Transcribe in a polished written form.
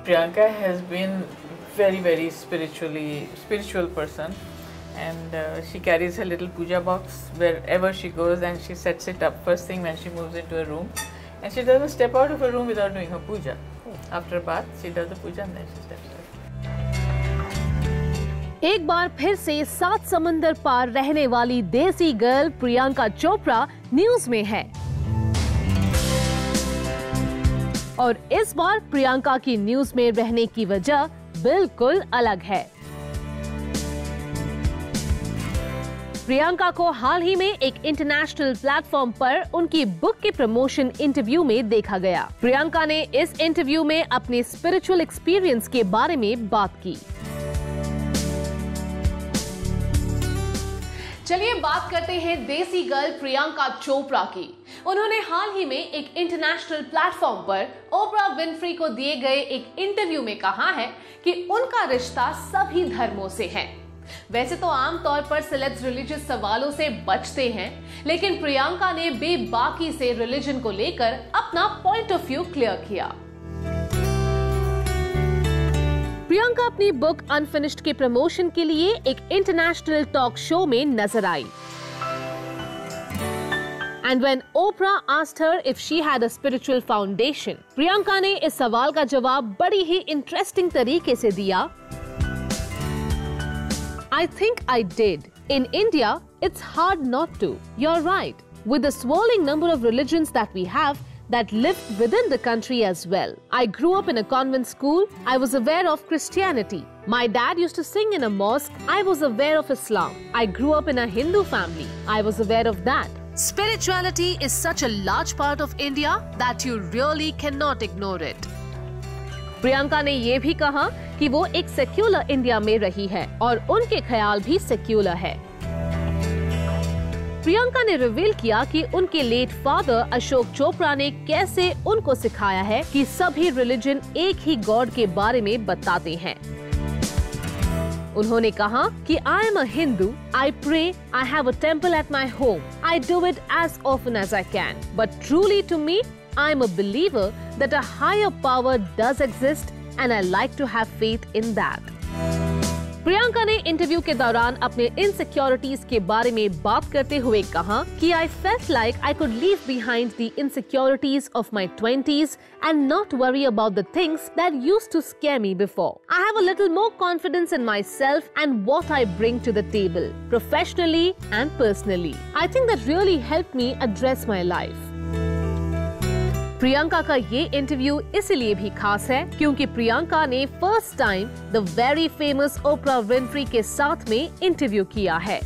Priyanka has been very spiritual person, and she carries her little puja box wherever she goes, and she sets it up first thing when she moves into a room, and she doesn't step out of a room without doing her puja. After a bath, she does the puja and then she steps out. एक बार फिर से 7 समंदर पार रहने वाली देसी girl Priyanka Chopra news में है, और इस बार प्रियंका की न्यूज में रहने की वजह बिल्कुल अलग है। प्रियंका को हाल ही में एक इंटरनेशनल प्लेटफॉर्म पर उनकी बुक के प्रमोशन इंटरव्यू में देखा गया। प्रियंका ने इस इंटरव्यू में अपने स्पिरिचुअल एक्सपीरियंस के बारे में बात की। चलिए बात करते हैं देसी गर्ल प्रियंका चोपड़ा की। उन्होंने हाल ही में एक इंटरनेशनल प्लेटफॉर्म पर ओपरा विनफ्री को दिए गए एक इंटरव्यू में कहा है कि उनका रिश्ता सभी धर्मों से है। वैसे तो आमतौर पर सेलेब्स रिलीजियस सवालों से बचते हैं, लेकिन प्रियंका ने बेबाकी से रिलीजन को लेकर अपना पॉइंट ऑफ व्यू क्लियर किया। प्रियंका अपनी बुक अनफिनिश्ड के प्रमोशन के लिए एक इंटरनेशनल टॉक शो में नजर आई। And when Oprah asked her if she had a spiritual foundation, Priyanka ने इस सवाल का जवाब बड़ी ही इंटरेस्टिंग तरीके से दिया। I think I did. In India, it's hard not to. You're right. With the swirling number of religions that we have, that live within the country as well. I grew up in a convent school. I was aware of Christianity. My dad used to sing in a mosque. I was aware of Islam. I grew up in a Hindu family. I was aware of that. Spirituality is such a large part of India that you really cannot ignore it. Priyanka ने ये भी कहा कि वो एक secular India में रही है और उनके ख्याल भी सेक्युलर है। प्रियंका ने रिवील किया कि उनके लेट फादर अशोक चोपड़ा ने कैसे उनको सिखाया है कि सभी रिलीजन एक ही गॉड के बारे में बताते हैं। उन्होंने कहा कि I am a Hindu, I pray, I have a temple at my home, I do it as often as I can, but truly to me I am a believer that a higher power does exist and I like to have faith in that. Priyanka ने interview के दौरान अपने insecurities के बारे में बात करते हुए कहा कि I felt like I could leave behind the insecurities of my 20s and not worry about the things that used to scare me before. I have a little more confidence in myself and what I bring to the table, professionally and personally. I think that really helped me address my life. Priyanka का ये interview इसलिए भी खास है क्योंकि प्रियंका ने first time the very famous opener Winfrey के साथ में इंटरव्यू किया है।